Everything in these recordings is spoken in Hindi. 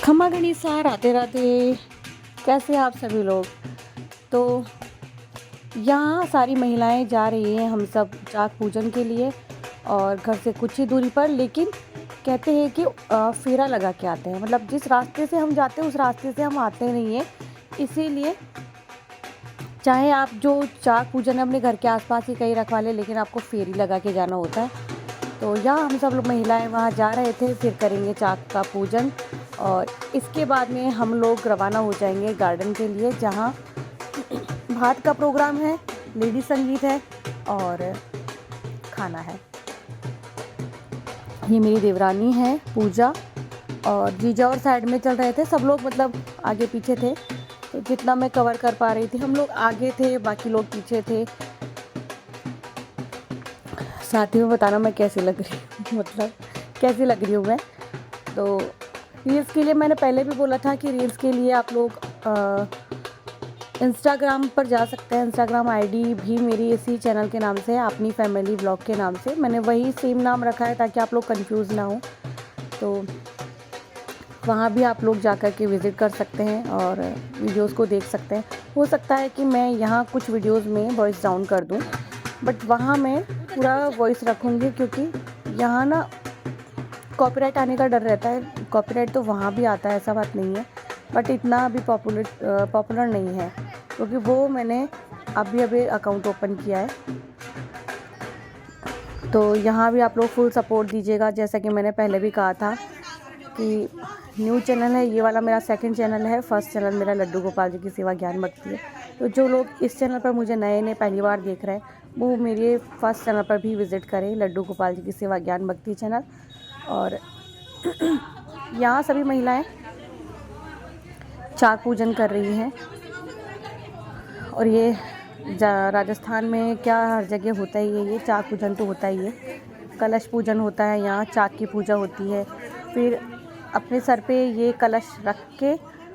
खम्मा गणिसा राधे राधे। कैसे हैं आप सभी लोग। तो यहाँ सारी महिलाएं जा रही हैं, हम सब चाक पूजन के लिए और घर से कुछ ही दूरी पर, लेकिन कहते हैं कि फेरा लगा के आते हैं। मतलब जिस रास्ते से हम जाते हैं उस रास्ते से हम आते नहीं हैं। इसीलिए चाहे आप जो चाक पूजन अपने घर के आसपास ही कहीं रखवा लें, लेकिन आपको फेरी लगा के जाना होता है। तो यहाँ हम सब लोग महिलाएं वहाँ जा रहे थे, फिर करेंगे चाक का पूजन और इसके बाद में हम लोग रवाना हो जाएंगे गार्डन के लिए, जहाँ भात का प्रोग्राम है, लेडी संगीत है और खाना है। ये मेरी देवरानी है पूजा और जीजा और साइड में चल रहे थे सब लोग, मतलब आगे पीछे थे। तो जितना मैं कवर कर पा रही थी, हम लोग आगे थे, बाकी लोग पीछे थे। साथ ही में बताना मैं कैसी लग रही हूँ, मतलब कैसी लग रही हूँ मैं। तो रील्स के लिए मैंने पहले भी बोला था कि रील्स के लिए आप लोग इंस्टाग्राम पर जा सकते हैं। इंस्टाग्राम आईडी भी मेरी इसी चैनल के नाम से है, अपनी फैमिली ब्लॉग के नाम से। मैंने वही सेम नाम रखा है ताकि आप लोग कंफ्यूज ना हो। तो वहाँ भी आप लोग जा कर के विज़िट कर सकते हैं और वीडियोस को देख सकते हैं। हो सकता है कि मैं यहाँ कुछ वीडियोस में वॉइस डाउन कर दूँ, बट वहाँ मैं पूरा वॉइस रखूँगी, क्योंकि यहाँ ना कॉपीराइट आने का डर रहता है। कॉपीराइट तो वहाँ भी आता है, ऐसा बात नहीं है, बट इतना अभी पॉपुलर नहीं है, क्योंकि वो मैंने अभी अकाउंट ओपन किया है। तो यहाँ भी आप लोग फुल सपोर्ट दीजिएगा। जैसा कि मैंने पहले भी कहा था कि न्यू चैनल है, ये वाला मेरा सेकंड चैनल है। फर्स्ट चैनल मेरा लड्डू गोपाल जी की सेवा ज्ञान भक्ति है। तो जो लोग इस चैनल पर मुझे नए पहली बार देख रहे हैं, वो मेरे फर्स्ट चैनल पर भी विज़िट करें, लड्डू गोपाल जी की सेवा ज्ञान भक्ति चैनल। और यहाँ सभी महिलाएं चाक पूजन कर रही हैं। और ये राजस्थान में क्या हर जगह होता ही है, ये चाक पूजन तो होता ही है। कलश पूजन होता है, यहाँ चाक की पूजा होती है। फिर अपने सर पे ये कलश रख के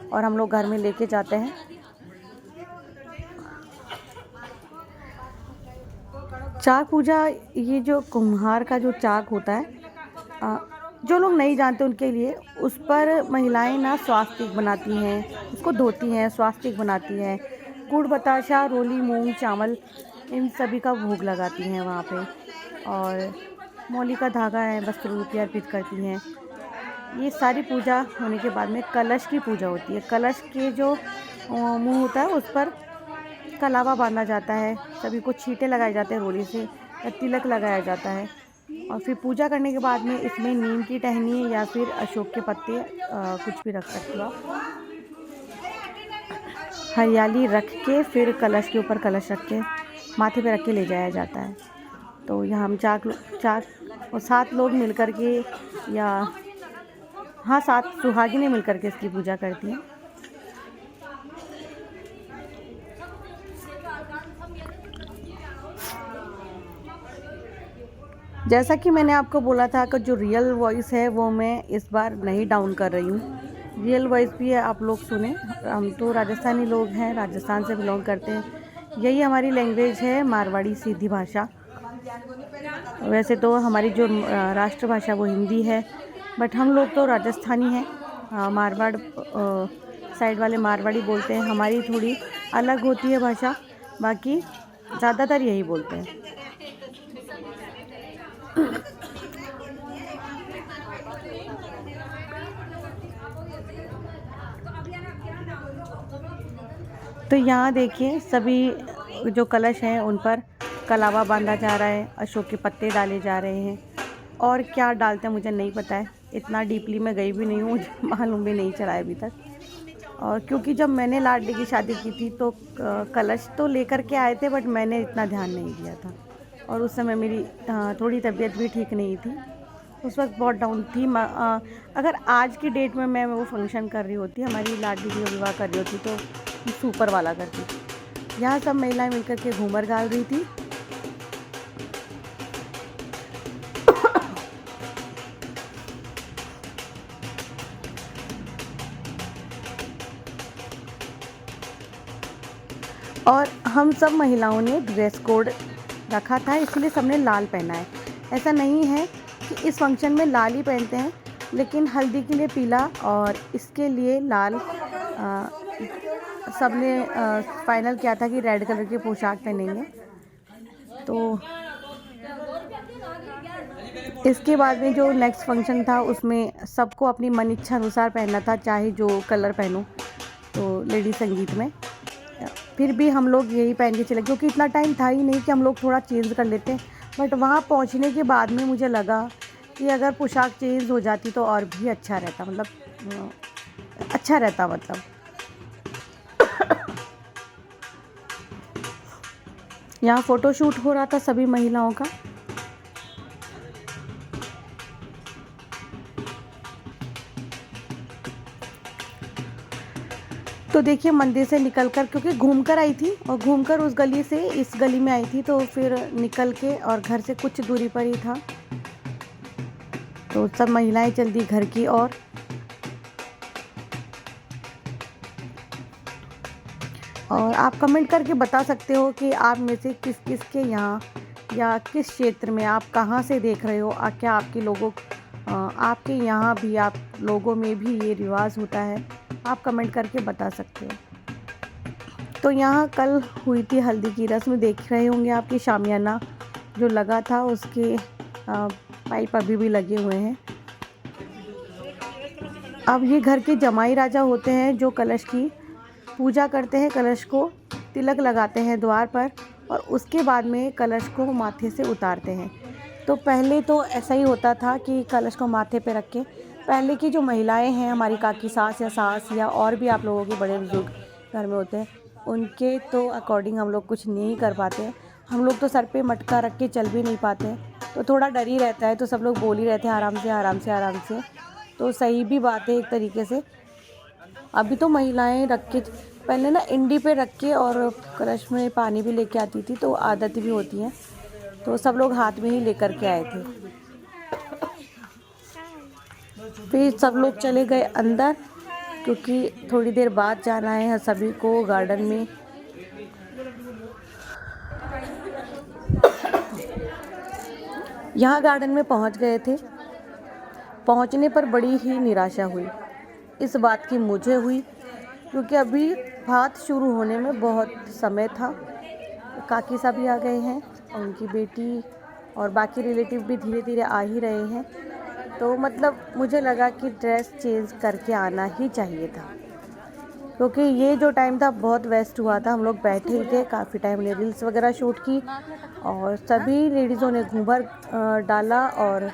और हम लोग घर में लेके जाते हैं। चाक पूजा, ये जो कुम्हार का जो चाक होता है, जो लोग नहीं जानते उनके लिए, उस पर महिलाएं ना स्वास्तिक बनाती हैं, उसको धोती हैं, स्वास्तिक बनाती हैं। गुड़ बताशा, रोली, मूंग, चावल, इन सभी का भोग लगाती हैं वहाँ पे। और मौली का धागा है, वस्त्र रूपी अर्पित करती हैं। ये सारी पूजा होने के बाद में कलश की पूजा होती है। कलश के जो मुंह होता है उस पर कलावा बांधा जाता है, सभी को छींटे लगाए जाते हैं रोली से, या तिलक लगाया जाता है। और फिर पूजा करने के बाद में इसमें नीम की टहनी या फिर अशोक के पत्ते, कुछ भी रख सकते हो आप। हरियाली रख के फिर कलश के ऊपर कलश रख के माथे पे रख के ले जाया जाता है। तो यहाँ हम चाक और 7 लोग मिल कर के, या हाँ 7 सुहागिनें मिल कर के इसकी पूजा करती हैं। जैसा कि मैंने आपको बोला था कि जो रियल वॉइस है वो मैं इस बार नहीं डाउन कर रही हूँ। रियल वॉइस भी है, आप लोग सुने। हम तो राजस्थानी लोग हैं, राजस्थान से बिलोंग करते हैं। यही हमारी लैंग्वेज है, मारवाड़ी सीधी भाषा। वैसे तो हमारी जो राष्ट्रभाषा वो हिंदी है, बट हम लोग तो राजस्थानी हैं। मारवाड़ साइड वाले मारवाड़ी बोलते हैं। हमारी थोड़ी अलग होती है भाषा, बाकी ज़्यादातर यही बोलते हैं। तो यहाँ देखिए, सभी जो कलश हैं उन पर कलावा बांधा जा रहा है, अशोक के पत्ते डाले जा रहे हैं। और क्या डालते हैं मुझे नहीं पता है, इतना डीपली मैं गई भी नहीं हूँ, मुझे मालूम भी नहीं चला है अभी तक। और क्योंकि जब मैंने लाडली की शादी की थी तो कलश तो लेकर के आए थे, बट मैंने इतना ध्यान नहीं दिया था। और उस समय मेरी थोड़ी तबीयत भी ठीक नहीं थी, उस वक्त बहुत डाउन थी। अगर आज की डेट में मैं वो फंक्शन कर रही होती, हमारी लाडली की विवाह कर रही होती, तो सुपर वाला करती थी। यहाँ सब महिलाएं मिलकर के घूमर गाल रही थी। और हम सब महिलाओं ने ड्रेस कोड रखा था, इसलिए सबने लाल पहना है। ऐसा नहीं है कि इस फंक्शन में लाल ही पहनते हैं, लेकिन हल्दी के लिए पीला और इसके लिए लाल सबने फाइनल किया था कि रेड कलर की पोशाक पहनेंगे। तो इसके बाद में जो नेक्स्ट फंक्शन था उसमें सबको अपनी मन इच्छा अनुसार पहनना था, चाहे जो कलर पहनो। तो लेडी संगीत में फिर भी हम लोग यही पहन के चले, क्योंकि इतना टाइम था ही नहीं कि हम लोग थोड़ा चेंज कर लेते। बट वहाँ पहुँचने के बाद में मुझे लगा कि अगर पोशाक चेंज हो जाती तो और भी अच्छा रहता, मतलब अच्छा रहता मतलब। यहाँ फ़ोटोशूट हो रहा था सभी महिलाओं का। तो देखिए मंदिर से निकलकर, क्योंकि घूमकर आई थी और घूमकर उस गली से इस गली में आई थी, तो फिर निकल के और घर से कुछ दूरी पर ही था। तो सब महिलाएं चल दी घर की ओर। और आप कमेंट करके बता सकते हो कि आप में से किस किस के यहाँ या किस क्षेत्र में आप कहाँ से देख रहे हो। क्या आपके लोगों आपके यहाँ भी, आप लोगों में भी ये रिवाज होता है? आप कमेंट करके बता सकते हो। तो यहाँ कल हुई थी हल्दी की रस्म, देख रहे होंगे आपकी शामियाना जो लगा था उसके पाइप अभी भी लगे हुए हैं। अब ये घर के जमाई राजा होते हैं जो कलश की पूजा करते हैं, कलश को तिलक लगाते हैं द्वार पर और उसके बाद में कलश को माथे से उतारते हैं। तो पहले तो ऐसा ही होता था कि कलश को माथे पे रख के, पहले की जो महिलाएं हैं, हमारी काकी सास या और भी आप लोगों के बड़े बुजुर्ग घर में होते हैं, उनके तो अकॉर्डिंग हम लोग कुछ नहीं कर पाते। हम लोग तो सर पे मटका रख के चल भी नहीं पाते, तो थोड़ा डर ही रहता है। तो सब लोग बोल ही रहते हैं आराम से आराम से आराम से। तो सही भी बात है एक तरीके से। अभी तो महिलाएं रख के, पहले ना इंडी पे रख के और कलश में पानी भी लेके आती थी, तो आदत भी होती है। तो सब लोग हाथ में ही लेकर के आए थे। फिर सब लोग चले गए अंदर, क्योंकि थोड़ी देर बाद जाना है सभी को गार्डन में। यहाँ गार्डन में पहुँच गए थे। पहुँचने पर बड़ी ही निराशा हुई, इस बात की मुझे हुई, क्योंकि अभी भात शुरू होने में बहुत समय था। काकी साहब भी आ गए हैं, उनकी बेटी और बाकी रिलेटिव भी धीरे धीरे आ ही रहे हैं। तो मतलब मुझे लगा कि ड्रेस चेंज करके आना ही चाहिए था, क्योंकि ये जो टाइम था बहुत वेस्ट हुआ था। हम लोग बैठे ही थे, काफ़ी टाइम ने रील्स वगैरह शूट की और सभी लेडीज़ों ने घूंघट डाला और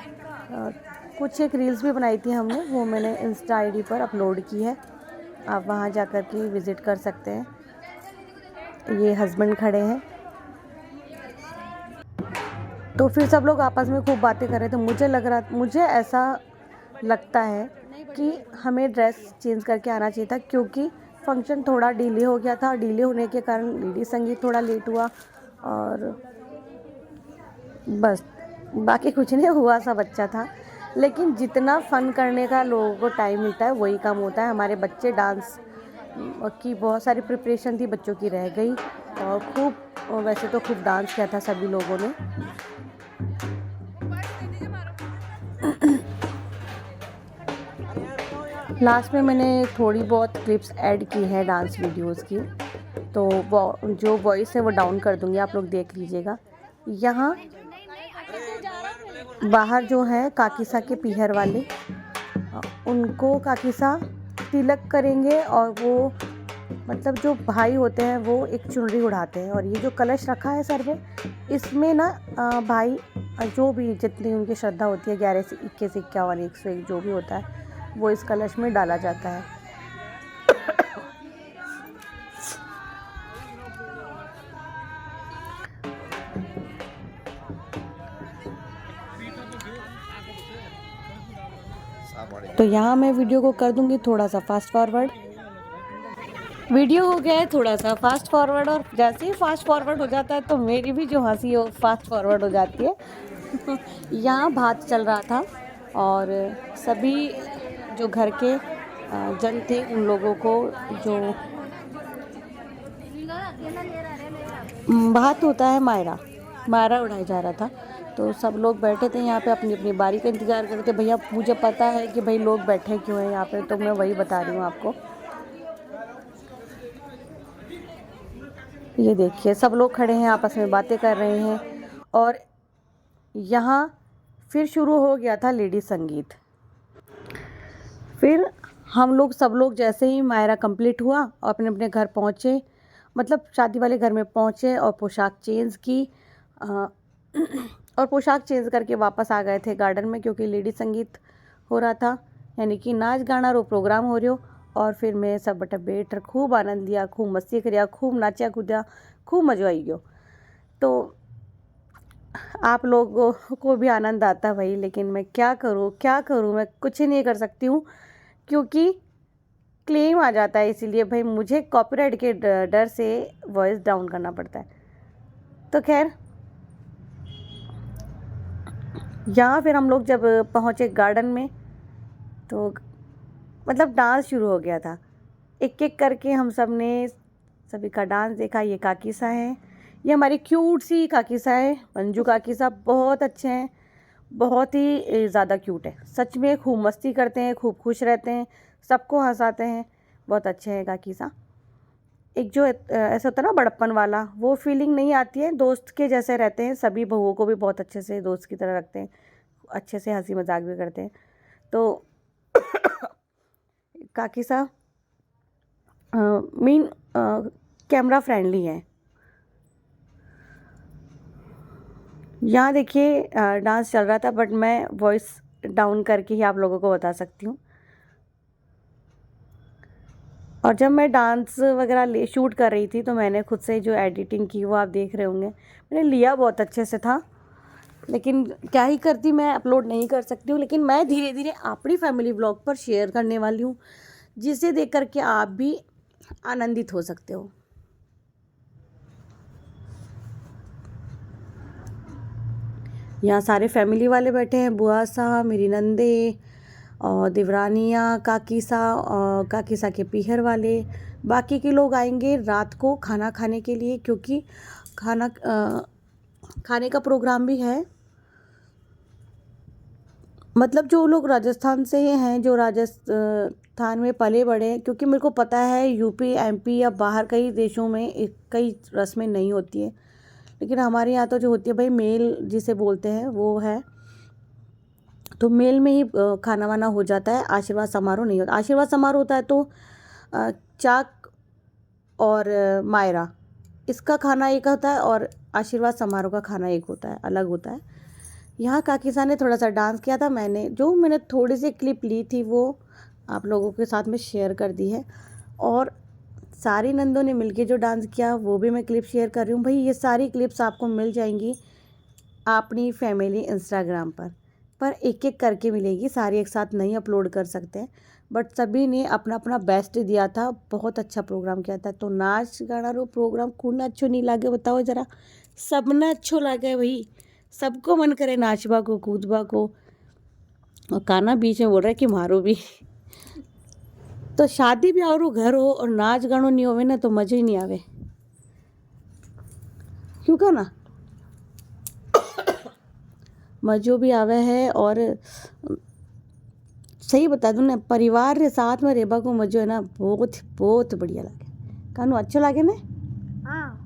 कुछ एक रील्स भी बनाई थी हमने, वो मैंने इंस्टा आईडी पर अपलोड की है। आप वहाँ जा कर के विज़िट कर सकते हैं। ये हस्बैंड खड़े हैं। तो फिर सब लोग आपस में खूब बातें कर रहे थे। मुझे ऐसा लगता है कि हमें ड्रेस चेंज करके आना चाहिए था, क्योंकि फंक्शन थोड़ा डिले हो गया था। डिले होने के कारण लेडी संगीत थोड़ा लेट हुआ और बस बाकी कुछ नहीं हुआ, सब अच्छा था। लेकिन जितना फ़न करने का लोगों को टाइम मिलता है वही कम होता है। हमारे बच्चे डांस की बहुत सारी प्रिपरेशन थी, बच्चों की रह गई और वैसे तो खूब डांस किया था सभी लोगों ने। लास्ट में मैंने थोड़ी बहुत क्लिप्स ऐड की हैं डांस वीडियोस की, तो वो जो वॉइस है वो डाउन कर दूंगी, आप लोग देख लीजिएगा। यहाँ बाहर जो है काकीसा के पीहर वाले, उनको काकीसा तिलक करेंगे और वो मतलब जो भाई होते हैं वो एक चुनरी उड़ाते हैं। और ये जो कलश रखा है सर पे, इसमें ना भाई जो भी जितनी उनकी श्रद्धा होती है, 11 से 21 51 101 जो भी होता है, वो इस कलश में डाला जाता है। तो यहाँ मैं वीडियो को कर दूंगी थोड़ा सा फास्ट फॉरवर्ड। वीडियो हो गया है थोड़ा सा फास्ट फॉरवर्ड, और जैसे ही फास्ट फॉरवर्ड हो जाता है तो मेरी भी जो हंसी है वो फास्ट फॉरवर्ड हो जाती है। यहाँ भात चल रहा था और सभी जो घर के जन थे उन लोगों को जो भात होता है मायरा उड़ाया जा रहा था। तो सब लोग बैठे थे यहाँ पे अपनी अपनी बारी का इंतज़ार कर रहे थे। भैया मुझे पता है कि भाई लोग बैठे क्यों हैं यहाँ पे, तो मैं वही बता रही हूँ आपको। ये देखिए सब लोग खड़े हैं, आपस में बातें कर रहे हैं। और यहाँ फिर शुरू हो गया था लेडी संगीत। फिर हम लोग सब लोग जैसे ही मायरा कंप्लीट हुआ और अपने अपने घर पहुँचे, मतलब शादी वाले घर में पहुँचे और पोशाक चेंज की और पोशाक चेंज करके वापस आ गए थे गार्डन में, क्योंकि लेडी संगीत हो रहा था, यानी कि नाच गाना रो प्रोग्राम हो रहा। और फिर मैं सब बटा बैठ खूब आनंद लिया, खूब मस्ती करिया, खूब नाचा कूदा, खूब मज़ा आई गयो। तो आप लोगों को भी आनंद आता भाई, लेकिन मैं क्या करूँ, मैं कुछ ही नहीं कर सकती हूँ, क्योंकि क्लेम आ जाता है, इसीलिए भाई मुझे कॉपीराइट के डर से वॉइस डाउन करना पड़ता है। तो खैर यहाँ फिर हम लोग जब पहुँचे गार्डन में, तो मतलब डांस शुरू हो गया था। एक एक करके हम सब ने सभी का डांस देखा। ये काकीसा है, ये हमारी क्यूट सी काकीसा है, मंजू काकीसा। बहुत अच्छे हैं, बहुत ही ज़्यादा क्यूट है सच में, खूब मस्ती करते हैं, खूब खुश रहते हैं, सबको हंसाते हैं, बहुत अच्छे हैं काकीसा। एक जो ऐसा होता है ना बड़प्पन वाला, वो फीलिंग नहीं आती है, दोस्त के जैसे रहते हैं। सभी बहुओं को भी बहुत अच्छे से दोस्त की तरह रखते हैं, अच्छे से हंसी मजाक भी करते हैं। तो काकीसा मीन कैमरा फ्रेंडली है। यहाँ देखिए डांस चल रहा था, बट मैं वॉइस डाउन करके ही आप लोगों को बता सकती हूँ। और जब मैं डांस वगैरह शूट कर रही थी, तो मैंने खुद से जो एडिटिंग की वो आप देख रहे होंगे, मैंने लिया बहुत अच्छे से था, लेकिन क्या ही करती, मैं अपलोड नहीं कर सकती हूँ। लेकिन मैं धीरे धीरे अपनी फैमिली ब्लॉग पर शेयर करने वाली हूँ, जिसे देख करके आप भी आनंदित हो सकते हो। यहाँ सारे फैमिली वाले बैठे हैं, बुआ साहब, मेरी नंदे और देवरानियाँ, काकीसा के पीहर वाले। बाकी के लोग आएंगे रात को खाना खाने के लिए, क्योंकि खाने का प्रोग्राम भी है। मतलब जो लोग राजस्थान से हैं, जो राजस्थान में पले बड़े हैं, क्योंकि मेरे को पता है यूपी एमपी या बाहर कई देशों में कई रस्में नहीं होती हैं, लेकिन हमारे यहाँ तो जो होती है भाई मेल जिसे बोलते हैं वो है। तो मेल में ही खाना वाना हो जाता है, आशीर्वाद समारोह नहीं होता। आशीर्वाद समारोह होता है तो चाक और मायरा, इसका खाना एक होता है, और आशीर्वाद समारोह का खाना एक होता है, अलग होता है। यहाँ काकीसा ने थोड़ा सा डांस किया था, मैंने थोड़ी सी क्लिप ली थी, वो आप लोगों के साथ में शेयर कर दी है। और सारी नंदों ने मिलके जो डांस किया वो भी मैं क्लिप शेयर कर रही हूँ। भाई ये सारी क्लिप्स आपको मिल जाएंगी अपनी फैमिली इंस्टाग्राम पर एक एक करके मिलेगी, सारी एक साथ नहीं अपलोड कर सकते, बट सभी ने अपना अपना बेस्ट दिया था, बहुत अच्छा प्रोग्राम किया था। तो नाच गाना रो प्रोग्राम कौन अच्छो नहीं लागे बताओ ज़रा, सबने अच्छो लागे भाई, सबको मन करे नाचबा को, कूदबा को। और काना बीच में बोल रहा है कि मारो भी। तो शादी भी और घर हो और नाच गानो नहीं होवे ना, तो मज़े ही नहीं आवे, क्यों का ना मज़ो भी आवे है। और सही बता दूँ ना, परिवार के साथ में रेबा को मज़ो है ना, बहुत बहुत बढ़िया लगे। कानू अच्छो लागे ना? हाँ,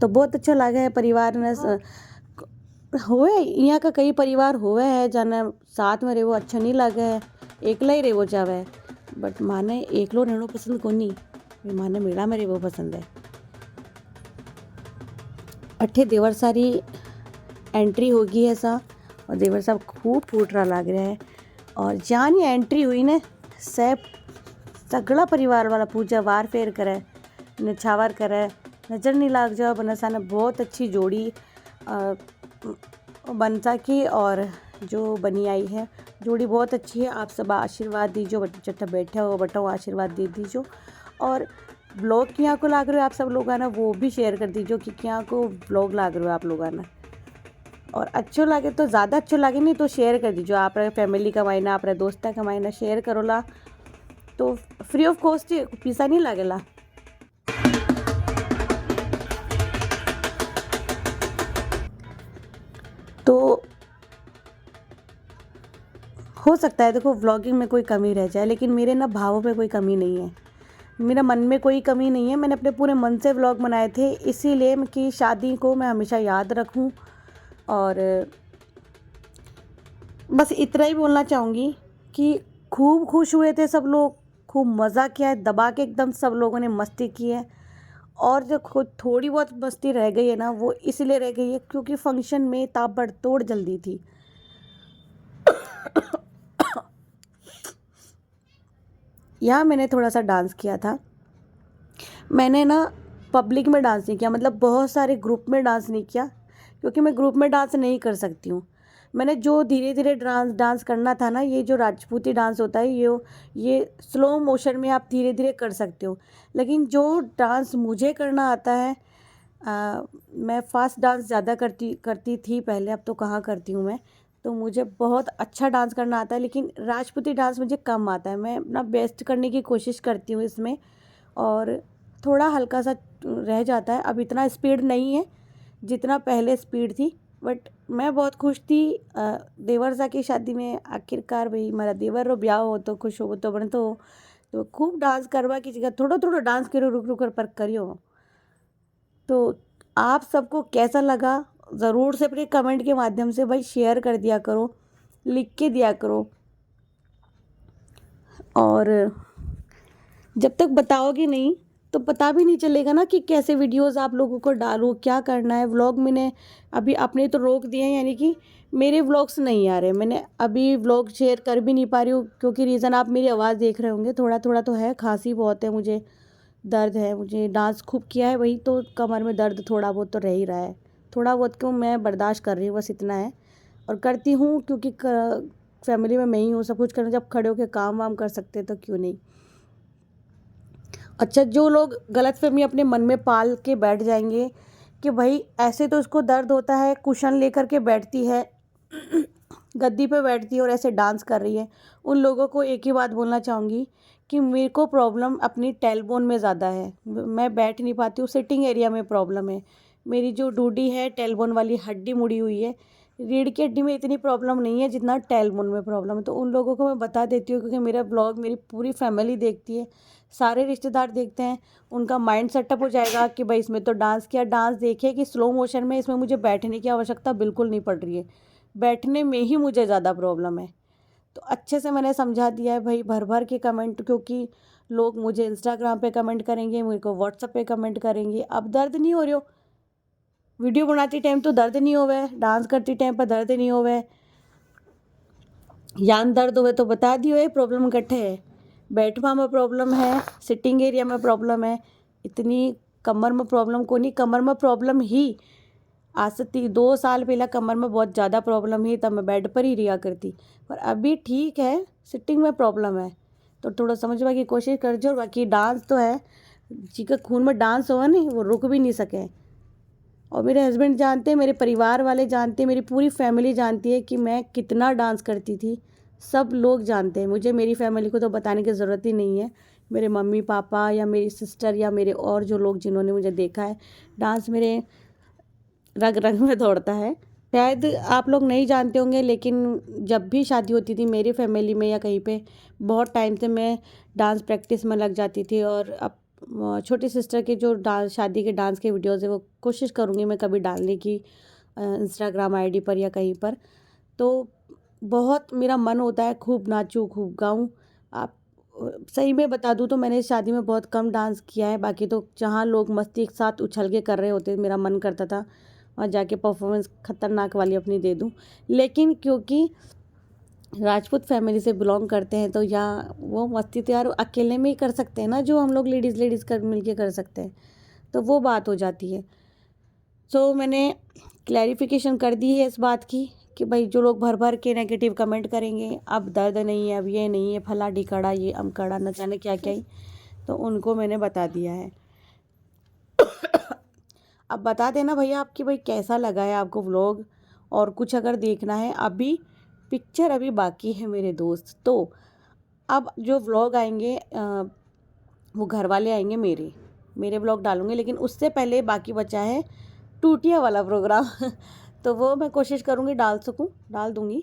तो बहुत अच्छा लगा है। परिवार में होवे, यहाँ का कई परिवार होवे है जाना साथ में रेवो अच्छा नहीं लगे है, एकला ही रेवो चावे, बट माने एकलो रहना पसंद को नहीं, माने मेला में रेवो पसंद है। अठे देवर सारी एंट्री होगी ऐसा, और देवर साहब खूब फूट रहा लग रहा है। और जान ये एंट्री हुई ने सब सगड़ा परिवार वाला पूजा वार फेर करे, निछावर करे, नज़र नहीं लाग जाओ। बनसा ने बहुत अच्छी जोड़ी बनसा की, और जो बनी आई है जोड़ी बहुत अच्छी है। आप सब आशीर्वाद दीजिए, जब बैठे हो बटाओ आशीर्वाद दे दीजिए। और ब्लॉग क्या को लाग रहे हो आप सब लोग आना, वो भी शेयर कर दीजिए कि क्या को ब्लॉग लाग रहे हो आप लोग आना। और अच्छो लगे तो ज़्यादा अच्छो लगे, नहीं तो शेयर कर दीजिए। आप फैमिली का मायना, आप दोस्ता का मायना शेयर करो ला, तो फ्री ऑफ कॉस्ट पैसा नहीं लगेला। हो सकता है देखो व्लॉगिंग में कोई कमी रह जाए, लेकिन मेरे ना भावों पे कोई कमी नहीं है, मेरा मन में कोई कमी नहीं है। मैंने अपने पूरे मन से व्लॉग बनाए थे, इसीलिए कि शादी को मैं हमेशा याद रखूं। और बस इतना ही बोलना चाहूँगी कि खूब खुश हुए थे सब लोग, खूब मज़ा किया है, दबा के एकदम सब लोगों ने मस्ती की है। और जो खुद थोड़ी बहुत मस्ती रह गई है ना, वो इसलिए रह गई है क्योंकि फंक्शन में ताबड़तोड़ जल्दी थी। यहाँ मैंने थोड़ा सा डांस किया था। मैंने ना पब्लिक में डांस नहीं किया, मतलब बहुत सारे ग्रुप में डांस नहीं किया, क्योंकि मैं ग्रुप में डांस नहीं कर सकती हूँ। मैंने जो धीरे धीरे डांस करना था ना, ये जो राजपूती डांस होता है, ये स्लो मोशन में आप धीरे धीरे कर सकते हो। लेकिन जो डांस मुझे करना आता है, मैं फास्ट डांस ज़्यादा करती थी पहले, अब तो कहाँ करती हूँ मैं। तो मुझे बहुत अच्छा डांस करना आता है, लेकिन राजपूती डांस मुझे कम आता है। मैं अपना बेस्ट करने की कोशिश करती हूँ इसमें, और थोड़ा हल्का सा रह जाता है। अब इतना स्पीड नहीं है जितना पहले स्पीड थी, बट मैं बहुत खुश थी। देवर सा की शादी में आखिरकार भाई मेरा देवर रो ब्याह हो तो खुश हो तो बने तो खूब डांस करवा की जगह थोड़ा थोड़ा डांस करो, रुक रुक कर पर करियो। तो आप सबको कैसा लगा ज़रूर से अपने कमेंट के माध्यम से भाई शेयर कर दिया करो, लिख के दिया करो। और जब तक बताओगे नहीं तो पता भी नहीं चलेगा ना कि कैसे वीडियोस आप लोगों को डालूँ, क्या करना है। व्लॉग मैंने अभी आपने तो रोक दिए हैं, यानी कि मेरे व्लॉग्स नहीं आ रहे। मैंने अभी व्लॉग शेयर कर भी नहीं पा रही हूँ, क्योंकि रीज़न आप मेरी आवाज़ देख रहे होंगे, थोड़ा थोड़ा तो है, खांसी बहुत है, मुझे दर्द है, मुझे डांस खूब किया है, वही तो कमर में दर्द थोड़ा बहुत तो रह ही रहा है। थोड़ा बहुत क्यों, मैं बर्दाश्त कर रही हूँ, बस इतना है। और करती हूँ क्योंकि फैमिली में मैं ही हूँ, सब कुछ करना, जब खड़े होकर काम वाम कर सकते तो क्यों नहीं। अच्छा, जो लोग गलतफहमी अपने मन में पाल के बैठ जाएंगे कि भाई ऐसे तो इसको दर्द होता है, कुशन लेकर के बैठती है, गद्दी पे बैठती है और ऐसे डांस कर रही है, उन लोगों को एक ही बात बोलना चाहूँगी कि मेरे को प्रॉब्लम अपनी टेलबोन में ज़्यादा है। मैं बैठ नहीं पाती हूँ, सिटिंग एरिया में प्रॉब्लम है। मेरी जो डूडी है टेलबोन वाली हड्डी मुड़ी हुई है, रीढ़ की हड्डी में इतनी प्रॉब्लम नहीं है जितना टेलबोन में प्रॉब्लम है। तो उन लोगों को मैं बता देती हूँ, क्योंकि मेरा ब्लॉग मेरी पूरी फैमिली देखती है, सारे रिश्तेदार देखते हैं। उनका माइंड सेटअप हो जाएगा कि भाई इसमें तो डांस किया, डांस देखे कि स्लो मोशन में, इसमें मुझे बैठने की आवश्यकता बिल्कुल नहीं पड़ रही है, बैठने में ही मुझे ज़्यादा प्रॉब्लम है। तो अच्छे से मैंने समझा दिया है भाई, भर भर के कमेंट, क्योंकि लोग मुझे इंस्टाग्राम पे कमेंट करेंगे, मेरे को व्हाट्सएप पे कमेंट करेंगे। अब दर्द नहीं हो रही हो, वीडियो बनाती टाइम तो दर्द नहीं होवे, डांस करती टाइम पर दर्द नहीं होवे, यान दर्द होवे तो बता दियो, ये प्रॉब्लम कट्ठे है, बैठवा में प्रॉब्लम है, सिटिंग एरिया में प्रॉब्लम है, इतनी कमर में प्रॉब्लम को नहीं। कमर में प्रॉब्लम ही आज से 2 साल पहले कमर में बहुत ज़्यादा प्रॉब्लम ही, तब मैं बेड पर ही रिया करती, पर अभी ठीक है, सिटिंग में प्रॉब्लम है। तो थोड़ा समझवा की कोशिश कर जो। बाकी डांस तो है, जिसका खून में डांस होगा नहीं वो रुक भी नहीं सके। और मेरे हस्बैंड जानते हैं, मेरे परिवार वाले जानते हैं, मेरी पूरी फैमिली जानती है कि मैं कितना डांस करती थी। सब लोग जानते हैं मुझे, मेरी फैमिली को तो बताने की ज़रूरत ही नहीं है। मेरे मम्मी पापा या मेरी सिस्टर या मेरे और जो लोग जिन्होंने मुझे देखा है, डांस मेरे रग रग में दौड़ता है। शायद आप लोग नहीं जानते होंगे, लेकिन जब भी शादी होती थी मेरी फैमिली में या कहीं पे, बहुत टाइम से मैं डांस प्रैक्टिस में लग जाती थी। और अब छोटी सिस्टर के जो डांस, शादी के डांस के वीडियोज़ है, वो कोशिश करूँगी मैं कभी डालने की इंस्टाग्राम आईडी पर या कहीं पर। तो बहुत मेरा मन होता है खूब नाचूं, खूब गाऊं। आप सही में बता दूं तो मैंने शादी में बहुत कम डांस किया है, बाकी तो जहाँ लोग मस्ती एक साथ उछल के कर रहे होते मेरा मन करता था और जाके परफॉर्मेंस खतरनाक वाली अपनी दे दूं। लेकिन क्योंकि राजपूत फैमिली से बिलोंग करते हैं, तो यहाँ वो मस्ती तो यार अकेले में ही कर सकते हैं ना, जो हम लोग लेडीज़ कर मिल के कर सकते हैं, तो वो बात हो जाती है। सो मैंने क्लैरिफिकेशन कर दी है इस बात की कि भाई जो लोग भर भर के नेगेटिव कमेंट करेंगे, अब दर्द नहीं है, अब ये नहीं है, फला ढिकड़ा, ये अमकड़ा, न जाने क्या क्या ही, तो उनको मैंने बता दिया है। अब बता देना भैया आपकी भाई कैसा लगा है आपको व्लॉग, और कुछ अगर देखना है, अभी पिक्चर अभी बाकी है मेरे दोस्त। तो अब जो व्लॉग आएंगे वो घर वाले आएंगे, मेरे व्लॉग डालूंगे, लेकिन उससे पहले बाकी बचा है टूटिया वाला प्रोग्राम तो वो मैं कोशिश करूँगी डाल सकूँ, डाल दूँगी।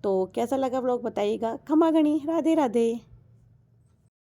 तो कैसा लगा व्लॉग बताइएगा। खमा गणी, राधे राधे।